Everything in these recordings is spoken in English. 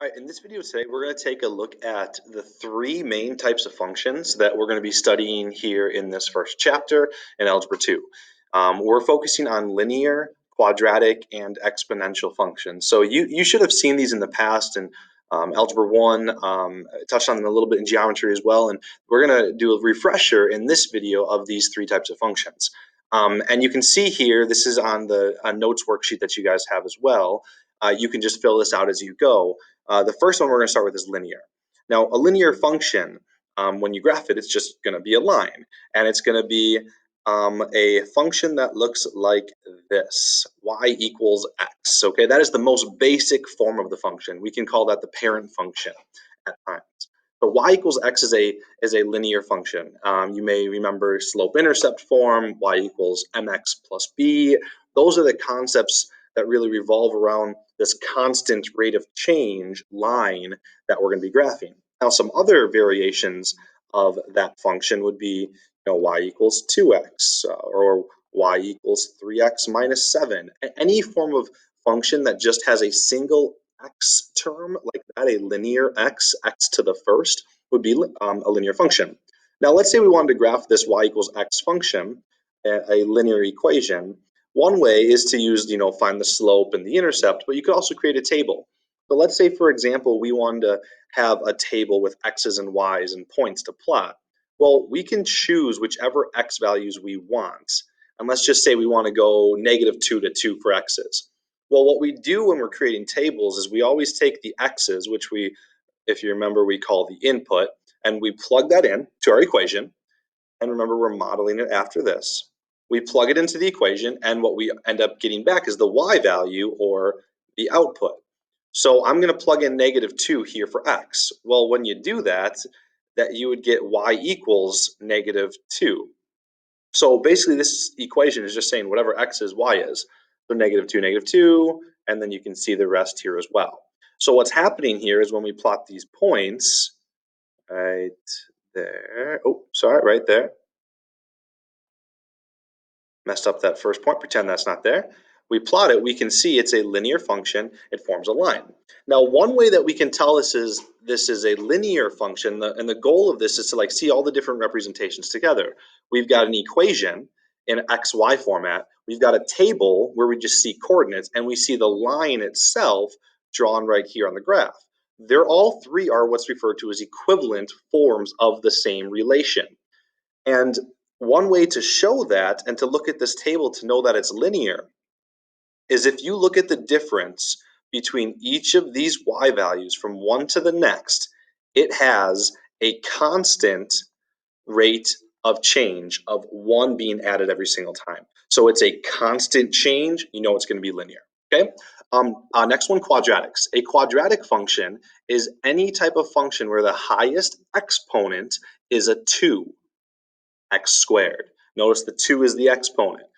All right, in this video today, we're going to take a look at the three main types of functions that we're going to be studying here in this first chapter in Algebra 2. We're focusing on linear, quadratic, and exponential functions. So you should have seen these in the past in Algebra 1, touched on them a little bit in geometry as well, and we're going to do a refresher in this video of these three types of functions. And you can see here, this is on the notes worksheet that you guys have as well. You can just fill this out as you go. The first one we're going to start with is linear. Now, a linear function, when you graph it, it's just going to be a line. And it's going to be a function that looks like this, y equals x. Okay, that is the most basic form of the function. We can call that the parent function at times. But y equals x is a linear function. You may remember slope-intercept form, y equals mx plus b. Those are the concepts that really revolve around this constant rate of change line that we're going to be graphing. Now, some other variations of that function would be y equals 2x or y equals 3x minus 7. Any form of function that just has a single x term like that, a linear x to the first, would be a linear function. Now, let's say we wanted to graph this y equals x function, a linear equation. One way is to use, find the slope and the intercept, but you could also create a table. So let's say, for example, we wanted to have a table with x's and y's and points to plot. Well, we can choose whichever x values we want. And let's just say we want to go -2 to 2 for x's. Well, what we do when we're creating tables is we always take the x's, which we, if you remember, we call the input, and we plug that in to our equation. And remember, we're modeling it after this. We plug it into the equation, and what we end up getting back is the y value, or the output. So I'm going to plug in -2 here for x. Well, when you do that, you would get y equals -2. So basically, this equation is just saying whatever x is, y is. So -2, -2, and then you can see the rest here as well. So what's happening here is when we plot these points, right there, oh, sorry, right there, messed up that first point, pretend that's not there. We plot it, we can see it's a linear function, it forms a line. Now, one way that we can tell this is a linear function, and the goal of this is to see all the different representations together. We've got an equation in XY format, we've got a table where we just see coordinates, and we see the line itself drawn right here on the graph. They're all three are what's referred to as equivalent forms of the same relation. And one way to show that and to look at this table to know that it's linear is if you look at the difference between each of these y values from one to the next, it has a constant rate of change of 1 being added every single time. So it's a constant change, it's going to be linear. Okay. Next one, quadratics. A quadratic function is any type of function where the highest exponent is a 2. X squared. Notice the 2 is the exponent.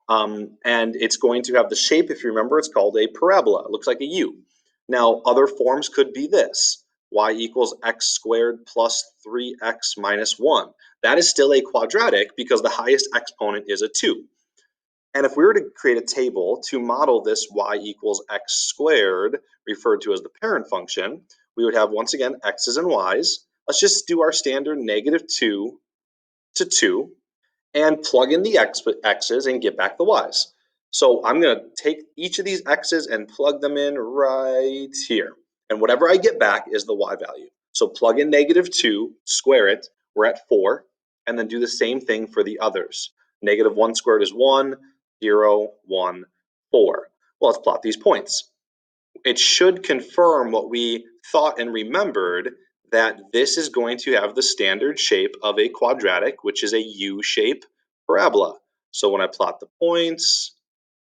And it's going to have the shape, if you remember, it's called a parabola. It looks like a U. Now, other forms could be this. Y equals x squared plus 3x minus 1. That is still a quadratic because the highest exponent is a 2. And if we were to create a table to model this y equals x squared, referred to as the parent function, we would have, once again, x's and y's. Let's just do our standard -2 to 2 and plug in the x's and get back the y's. So I'm going to take each of these x's and plug them in right here. And whatever I get back is the y value. So plug in -2, square it, we're at 4, and then do the same thing for the others. -1 squared is 1, 0, 1, 4. Well, let's plot these points. It should confirm what we thought and remembered, that this is going to have the standard shape of a quadratic, which is a U-shape parabola. So when I plot the points,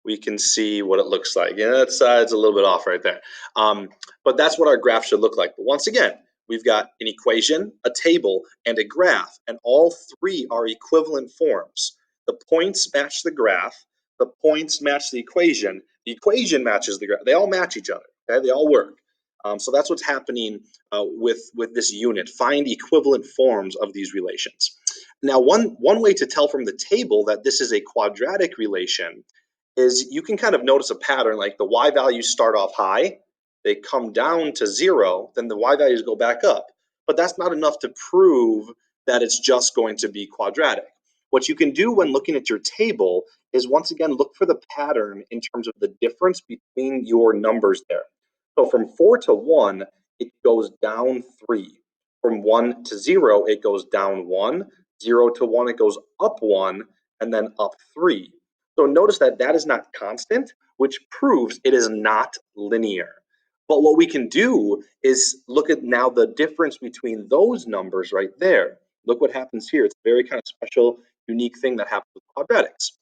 we can see what it looks like. Yeah, that side's a little bit off right there. But that's what our graph should look like. But once again, we've got an equation, a table, and a graph, and all three are equivalent forms. The points match the graph, the points match the equation matches the graph. They all match each other. Okay? They all work. So that's what's happening with this unit. Find equivalent forms of these relations. Now, one way to tell from the table that this is a quadratic relation is you can kind of notice a pattern, like the y values start off high they come down to 0, then the y values go back up. But that's not enough to prove that it's just going to be quadratic. What you can do when looking at your table is once again look for the pattern in terms of the difference between your numbers there. So from 4 to 1, it goes down 3. From 1 to 0, it goes down 1. 0 to 1, it goes up 1, and then up 3. So notice that that is not constant, which proves it is not linear. But what we can do is look at now the difference between those numbers right there. Look what happens here. It's a very kind of special, unique thing that happens with quadratics.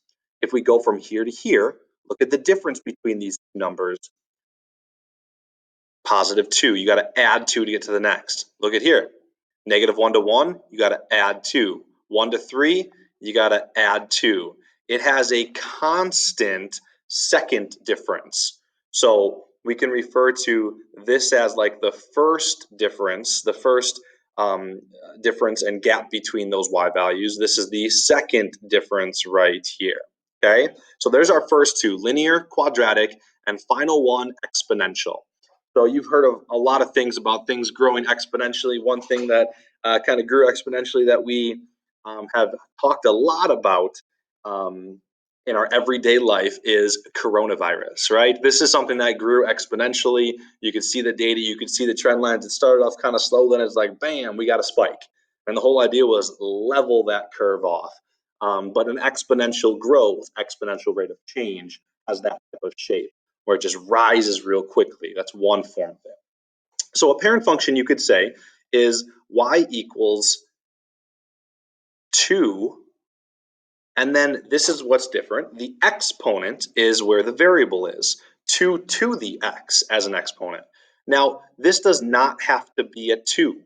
If we go from here to here, look at the difference between these numbers. Positive 2, you got to add 2 to get to the next. Look at here. Negative 1 to 1, you got to add 2. 1 to 3, you got to add 2. It has a constant second difference. So we can refer to this as like the first difference, the first difference and gap between those y values. This is the second difference right here. Okay, so there's our first two, linear, quadratic, and final one, exponential. So you've heard of a lot of things about things growing exponentially. One thing that kind of grew exponentially that we have talked a lot about in our everyday life is coronavirus, right? This is something that grew exponentially. You could see the data, you could see the trend lines. It started off kind of slow, then it's like, bam, we got a spike. And the whole idea was level that curve off. But an exponential growth, exponential rate of change has that type of shape where it just rises real quickly. That's one form of it. So a parent function, you could say, is y equals 2, and then this is what's different. The exponent is where the variable is, 2 to the x as an exponent. Now, this does not have to be a 2,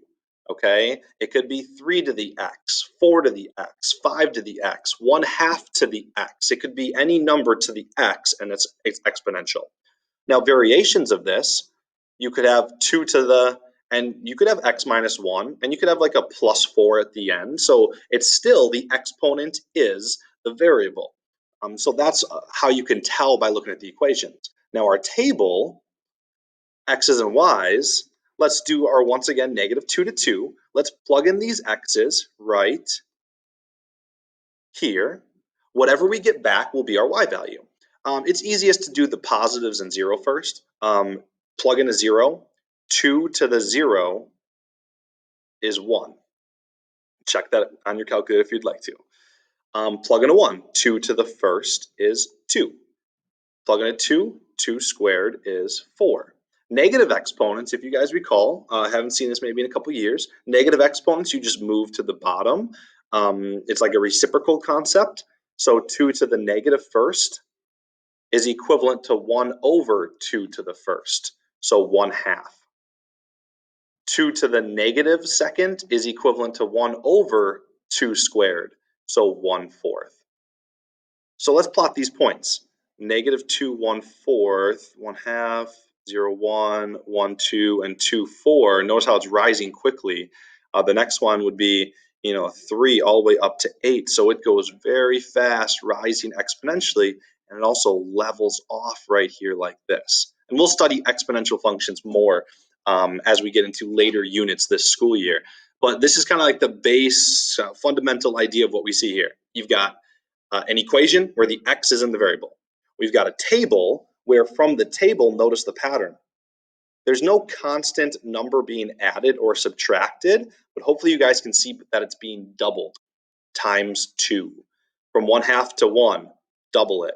okay? It could be 3 to the x, 4 to the x, 5 to the x, 1/2 to the x. It could be any number to the x, and it's exponential. Now, variations of this, you could have 2 to the, and you could have x minus 1, and you could have like a plus 4 at the end. So it's still the exponent is the variable. So that's how you can tell by looking at the equations. Now, our table, x's and y's, let's do our, once again, negative 2 to 2. Let's plug in these x's right here. Whatever we get back will be our y value. It's easiest to do the positives and 0 first. Plug in a 0. 2 to the 0 is 1. Check that on your calculator if you'd like to. Plug in a 1. 2 to the first is 2. Plug in a 2. 2 squared is 4. Negative exponents, if you guys recall, haven't seen this maybe in a couple years. Negative exponents, you just move to the bottom. It's like a reciprocal concept. So 2 to the negative first is equivalent to 1 over 2 to the first, so 1/2. 2 to the negative second is equivalent to 1 over 2 squared, so 1/4. So let's plot these points. Negative 2, 1/4, 1/2, 0, 1, 1, 2, and 2, 4. Notice how it's rising quickly. The next one would be 3 all the way up to 8. So it goes very fast, rising exponentially, and it also levels off right here like this. And we'll study exponential functions more as we get into later units this school year. But this is kind of like the base fundamental idea of what we see here. You've got an equation where the x is in the variable. We've got a table where from the table, notice the pattern. There's no constant number being added or subtracted, but hopefully you guys can see that it's being doubled times 2. From 1/2 to 1, double it.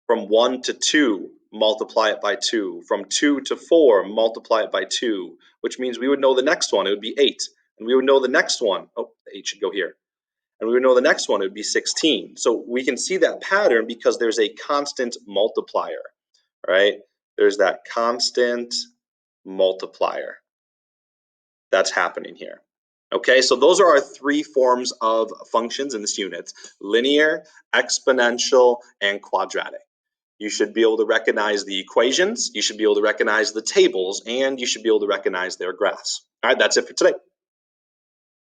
From 1 to 2, multiply it by 2. From 2 to 4, multiply it by 2, which means we would know the next one, it would be 8. And we would know the next one, oh, the 8 should go here. And we would know the next one, it would be 16. So we can see that pattern because there's a constant multiplier, right? There's that constant multiplier that's happening here. Okay, so those are our 3 forms of functions in this unit: linear, exponential, and quadratic. You should be able to recognize the equations, you should be able to recognize the tables, and you should be able to recognize their graphs. All right, that's it for today.